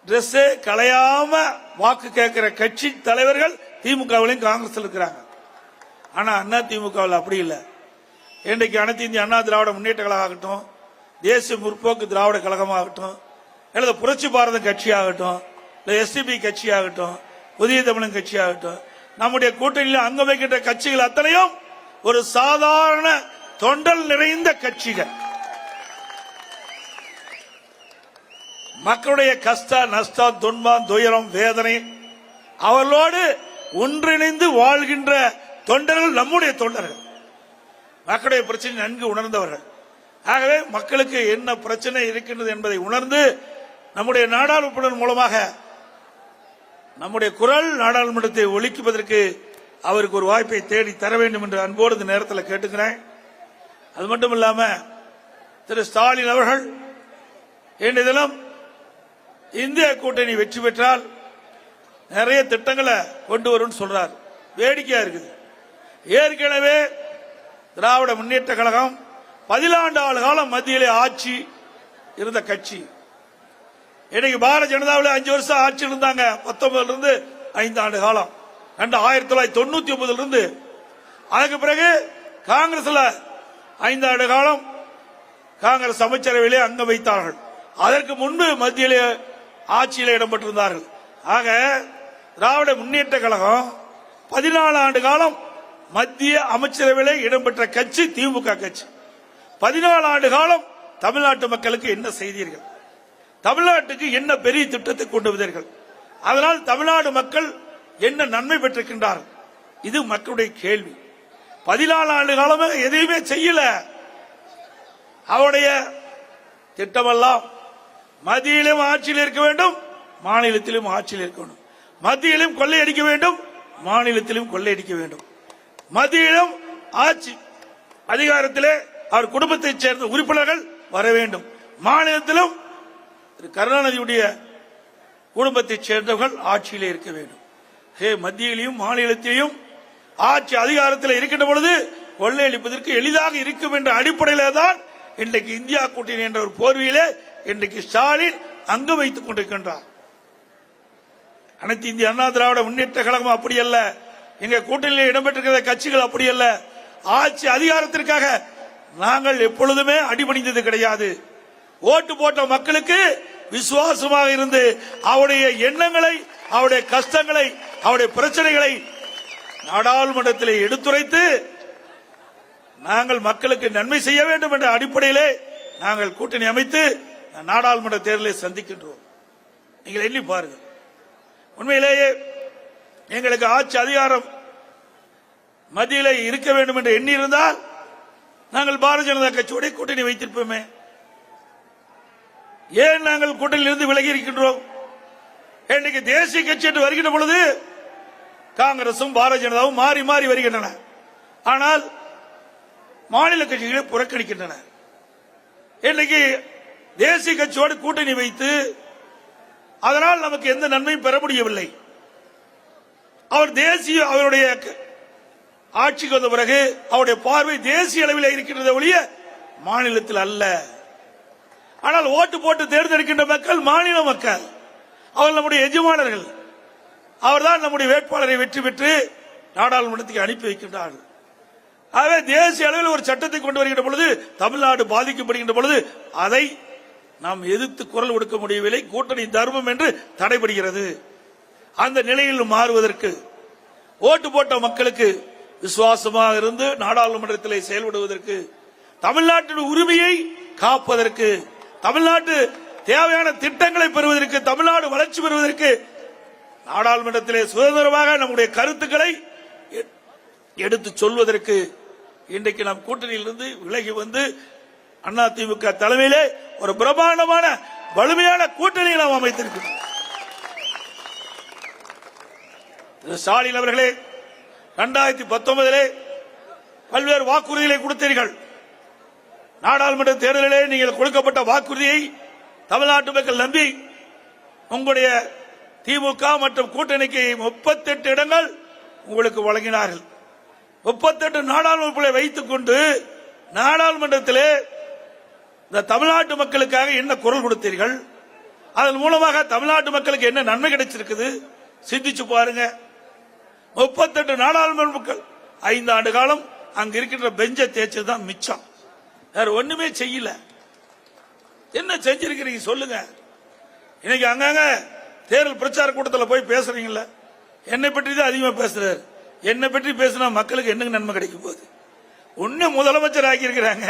ட்ரெஸ்ஸே களையாம வாக்கு கேட்கிற கட்சி தலைவர்கள் திமுகவிலையும் காங்கிரஸ் இருக்கிறாங்க. ஆனா அண்ணா திமுகவில் அப்படி இல்லை. இன்றைக்கு அனைத்து இந்திய அண்ணா திராவிட முன்னேற்ற கழகம் ஆகட்டும், தேசிய முற்போக்கு திராவிட கழகமாகட்டும், அல்லது புரட்சி பாரத கட்சி ஆகட்டும், எஸ்டிபி கட்சி ஆகட்டும், புதிய தமிழன் கட்சி ஆகட்டும், நம்முடைய கூட்டணியில் அங்கம் வைக்கின்ற கட்சிகள் அத்தனையும் ஒரு சாதாரண தொண்டல் நிறைந்த கட்சிகள். மக்களுடைய கஷ்ட நஷ்டம் துன்பம் துயரம் வேதனை அவர்களோடு ஒன்றிணைந்து வாழ்கின்ற தொண்டர்கள் நம்முடைய தொண்டர்கள், மக்களுடைய பிரச்சனை நன்கு உணர்ந்தவர்கள். ஆகவே மக்களுக்கு என்ன பிரச்சனை இருக்கின்றது என்பதை உணர்ந்து நம்முடைய நாடாளுமன்ற மூலமாக நம்முடைய குரல் நாடாளுமன்றத்தை ஒலிக்குவதற்கு அவருக்கு ஒரு வாய்ப்பை தேடி தர வேண்டும் என்று அன்போடு இந்த நேரத்தில் கேட்டுக்கிறேன். அது மட்டும் இல்லாம திரு ஸ்டாலின் அவர்கள் இன்றைய தினம் இந்திய கூட்டணி வெற்றி பெற்றால் நிறைய திட்டங்களை கொண்டு வரும் சொல்றார். வேடிக்கையா இருக்குது. ஏற்கனவே திராவிட முன்னேற்ற கழகம் 14 ஆண்டு காலம் மத்தியிலே ஆட்சி இருந்த கட்சி. இன்னைக்கு பாரதிய ஜனதாவில் 5 வருஷம் ஆட்சி இருந்தாங்க. 19 இருந்து 5 ஆண்டு காலம் 1999 இருந்து. அதுக்கு பிறகு காங்கிரஸ்ல 5 ஆண்டு காலம் காங்கிரஸ் அமைச்சரவையிலே அங்கம் வைத்தார்கள். அதற்கு முன்பு மத்தியிலே ஆட்சியில் இடம்பெற்றிருந்தார்கள். ஆக திராவிட முன்னேற்ற கழகம் 14 ஆண்டு காலம் மத்திய அமைச்சரவையிலே இடம்பெற்ற கட்சி திமுக கட்சி. 14 ஆண்டு காலம் தமிழ்நாட்டு மக்களுக்கு என்ன செய்தீர்கள்? தமிழ்நாட்டுக்கு என்ன பெரிய திட்டத்தை கொண்டு வந்தீர்கள்? அதனால் தமிழ்நாடு மக்கள் என்ன நன்மை பெற்றிருக்கின்றார்கள்? இது மக்களுடைய கேள்வி. 14 ஆண்டு காலமாக எதையுமே செய்யல. அவருடைய திட்டமெல்லாம் மத்தியிலும் ஆட்சியில் இருக்க வேண்டும், மாநிலத்திலும் ஆட்சியில் இருக்க வேண்டும். மத்தியிலும் கொள்ளையடிக்க வேண்டும், மாநிலத்திலும் கொள்ளையடிக்க வேண்டும். மத்தியிலும் ஆட்சி அதிகாரத்திலே அவர் குடும்பத்தைச் சேர்ந்த உறுப்பினர்கள் வர வேண்டும். மாநிலத்திலும் கருணாநிதியுடைய குடும்பத்தைச் சேர்ந்தவர்கள் ஆட்சியிலே இருக்க வேண்டும். மத்தியிலும் மாநிலத்திலும் ஆட்சி அதிகாரத்தில் இருக்கின்ற பொழுது கொள்ளையடிப்பதற்கு எளிதாக இருக்கும் என்ற அடிப்படையில் தான் இன்றைக்கு இந்தியா கூட்டணி என்ற ஒரு போர்வையிலே இன்றைக்கு ஸ்டாலின் அங்கு வைத்துக் கொண்டிருக்கின்றார். அனைத்து இந்திய அண்ணா திராவிட முன்னேற்ற கழகம் அப்படி அல்ல. எங்க கூட்டணியில் இடம்பெற்றிருக்கிற கட்சிகள் அப்படி அல்ல. ஆட்சி அதிகாரத்திற்காக நாங்கள் எப்பொழுதுமே அடிபணிந்தது கிடையாது. ஓட்டு போட்ட மக்களுக்கு விசுவாசமாக இருந்து அவருடைய எண்ணங்களை, அவருடைய கஷ்டங்களை, அவருடைய பிரச்சனைகளை நாடாளுமன்றத்தில் எடுத்துரைத்து நாங்கள் மக்களுக்கு நன்மை செய்ய வேண்டும் என்ற அடிப்படையிலே நாங்கள் கூட்டணி அமைத்து நாடாளுமன்ற தேர்தலை சந்திக்கின்றோம். நீங்கள் எண்ணி பாருங்கள். உண்மையிலேயே எங்களுக்கு ஆட்சி அதிகாரம் மத்தியில் இருக்க வேண்டும் என்று எண்ணி இருந்தால் நாங்கள் பாரதிய ஜனதா கட்சியோட கூட்டணி வைத்திருப்போமே. ஏன் நாங்கள் கூட்டணியிலிருந்து விலகி இருக்கின்றோம்? இன்றைக்கு தேசிய கட்சி என்று வருகின்ற பொழுது காங்கிரசும் பாரதிய ஜனதாவும் மாறி மாறி வருகின்றன. ஆனால் மாநில கட்சிகளை புறக்கணிக்கின்றன. இன்றைக்கு தேசிய கட்சியோடு கூட்டணி வைத்து அதனால் நமக்கு எந்த நன்மையும் பெற முடியவில்லை. அவருடைய ஆட்சிக்கு வந்த பிறகு அவருடைய பார்வை தேசிய அளவில் இருக்கின்றத ஒழிய மாநிலத்தில் அல்ல. ஆனால் ஓட்டு போட்டு தேர்ந்தெடுக்கின்ற மக்கள் மாநில மக்கள், அவர் நம்முடைய எஜமானர்கள். அவர்தான் நம்முடைய வேட்பாளரை வெற்றி பெற்று நாடாளுமன்றத்துக்கு அனுப்பி வைக்கின்றார்கள். ஆகவே தேசிய அளவில் ஒரு சட்டத்தை கொண்டு வருகின்ற பொழுது தமிழ்நாடு பாதிக்கப்படுகின்ற பொழுது அதை நாம் எதிர்த்து குரல் கொடுக்க முடியவில்லை. கூட்டணி தர்மம் என்று தடைபடுகிறது. அந்த நிலையில் மாறுவதற்கு ஓட்டு போட்ட மக்களுக்கு விசுவாசமாக இருந்து நாடாளுமன்றத்தில் செயல்படுவதற்கு, தமிழ்நாட்டின் உரிமையை காப்பதற்கு, தமிழ்நாட்டு தேவையான திட்டங்களை பெறுவதற்கு, தமிழ்நாடு வளர்ச்சி பெறுவதற்கு நாடாளுமன்றத்திலே சுதந்திரமாக நம்முடைய கருத்துக்களை எடுத்து சொல்வதற்கு இன்றைக்கு நாம் கூட்டணியிலிருந்து விலகி வந்து அதிமுக தலைமையிலே ஒரு பிரமாண்டமான வலிமையான கூட்டணியை நாம் அமைத்திருக்கிறோம். ஸ்டாலின் அவர்களே, 2019 பல்வேறு வாக்குறுதிகளை கொடுத்தீர்கள். நாடாளுமன்ற தேர்தலிலே நீங்கள் கொடுக்கப்பட்ட வாக்குறுதியை தமிழ்நாட்டு மக்கள் நம்பி உங்களுடைய திமுக மற்றும் கூட்டணிக்கு 38 இடங்கள் உங்களுக்கு வழங்கினார்கள். 38 நாடாளுமன்றங்களை வைத்துக் கொண்டு நாடாளுமன்றத்திலே இந்த தமிழ்நாட்டு மக்களுக்காக என்ன குரல் கொடுத்தீர்கள்? அதன் மூலமாக தமிழ்நாட்டு மக்களுக்கு என்ன நன்மை கிடைச்சிருக்குது சிந்திச்சு பாருங்க. 38 நாடாளுமன்ற மக்கள் 5 ஆண்டு காலம் அங்க இருக்கின்ற பெஞ்சை தேய்ச்சதுதான் மிச்சம். வேற ஒண்ணுமே செய்யல. என்ன செஞ்சிருக்கிறீங்க சொல்லுங்க. இன்னைக்கு அங்கங்க தேர்தல் பிரச்சார கூட்டத்தில் போய் பேசுறீங்கல்ல, என்னை பற்றி தான் அதிகமா பேசுறாரு. என்னை பற்றி பேசினா மக்களுக்கு என்ன நன்மை கிடைக்கும் போது? ஒன்னு முதலமைச்சர் ஆக்கி இருக்கிறாங்க.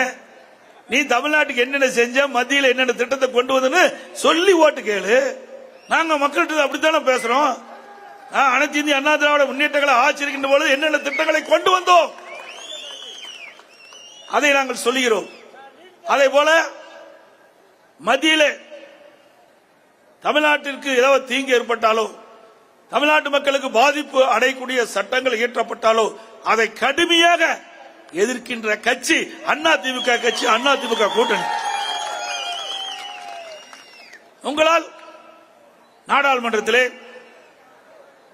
நீ தமிழ்நாட்டுக்கு என்னென்ன செஞ்ச, மத்தியில் என்னென்ன திட்டத்தை கொண்டு வந்து சொல்லி ஓட்டு கேளு. நாங்க மக்கள்கிட்ட அப்படித்தானே பேசுறோம். அனைத்து இந்திய அண்ணா திராவிட முன்னேற்றங்களை ஆட்சி இருக்கின்ற பொழுது என்னென்ன திட்டங்களை கொண்டு வந்தோம் அதை நாங்கள் சொல்லுகிறோம். அதே போல மத்தியிலே தமிழ்நாட்டிற்கு ஏதாவது தீங்கு ஏற்பட்டாலோ, தமிழ்நாட்டு மக்களுக்கு பாதிப்பு அடையக்கூடிய சட்டங்கள் இயற்றப்பட்டாலோ அதை கடுமையாக எதிர்க்கின்ற கட்சி அதிமுக கட்சி, அதிமுக கூட்டணி. உங்களால் நாடாளுமன்றத்திலே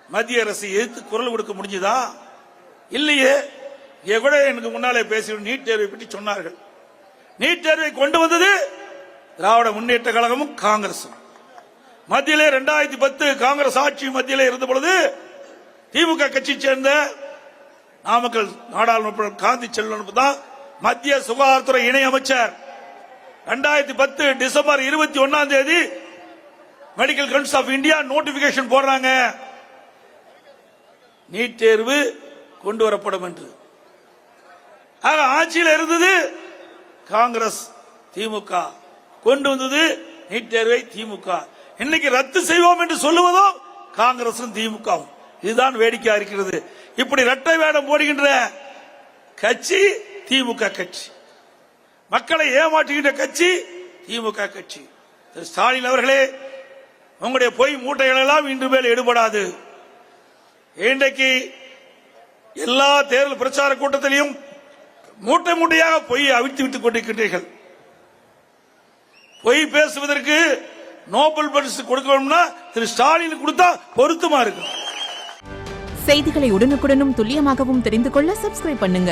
மத்திய அரசு எதிர்த்து குரல் கொடுக்க முடிஞ்சதா? இல்லையே. கூட எனக்கு முன்னாலே பேசி நீட் தேர்வை பற்றி சொன்னார்கள். நீட் தேர்வை கொண்டு வந்தது திராவிட முன்னேற்ற கழகமும் காங்கிரசும். மத்தியிலே 2010 காங்கிரஸ் ஆட்சி மத்தியிலே இருந்த பொழுது திமுக கட்சி சேர்ந்த நாமக்கல் நாடாளுமன்ற காந்தி செல்வன் தான் மத்திய சுகாதாரத்துறை இணை அமைச்சர். 2010 December 21 medical council of India notification போடுறாங்க, நீட் தேர்வு கொண்டு வரப்படும் என்று. ஆட்சியில் இருந்தது காங்கிரஸ், திமுக கொண்டு வந்தது நீட் தேர்வை திமுக. இன்னைக்கு ரத்து செய்வோம் என்று சொல்லுவதும் காங்கிரசும் திமுகவும். இதுதான் வேடிக்கையா இருக்கிறது. இப்படி இரட்டை வேடம் போடுகின்ற கட்சி திமுக கட்சி, மக்களை ஏமாற்றுகின்ற கட்சி திமுக கட்சி. ஸ்டாலின் அவர்களே, உங்களுடைய பொய் மூட்டைகள் எல்லாம் இன்று மேல் எடுபடாது. இன்றைக்கு எல்லா தேர்தல் பிரச்சார கூட்டத்திலையும் மூட்டை மூட்டையாக பொய் அவிழ்த்து விட்டுக் கொண்டிருக்கின்றீர்கள். பொய் பேசுவதற்கு நோபல் பரிசு கொடுக்கணும்னா திரு ஸ்டாலின் கொடுத்தா பொருத்தமா இருக்கும். செய்திகளை உடனுக்குடனும் துல்லியமாகவும் தெரிந்து கொள்ள சப்ஸ்கிரைப் பண்ணுங்க.